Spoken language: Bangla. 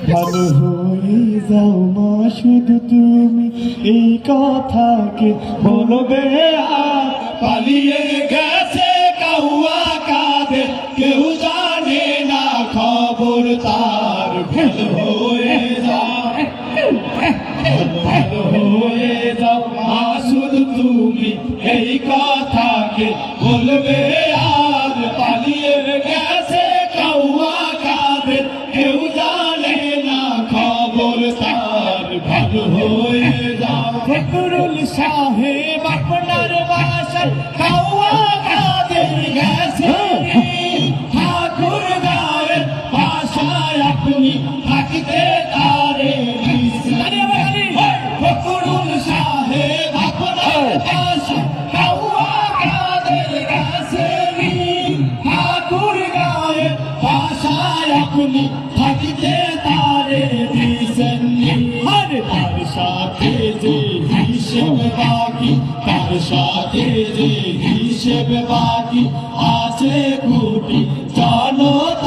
ভালো হয়ে যাও মা, শুধু তুমি এই কথাকে বলবে আর। পালিয়ে গেছে কাউয়া কাঁদে, কেউ জানে না খবর তার। ভালো হয়ে যাও, ভালো হয়ে যাও মা, শুধু তুমি এই কথাকে বলবে আর। পালিয়ে গেছে কাউয়া কাঁদে, কেউ জানে না খবর তার। ভালো হয়ে যাও। ফখরুল সাহেব আপনার বাসায় কাউয়া কাঁদের গেছে, ঠাকুর গায়ের বাসায় আপনি থাকতে তারে। ফখরুল সাহেব আপনার বাসায় কাউয়া কাঁদের গেছে, ঠাকুর গায়ের বাসায় আপনি থাকতে তারে দিছেন। তার সাথে যে হিসেব বাকি, তার সাথে যে হিসেব বাকি আছে কোটি জনতা।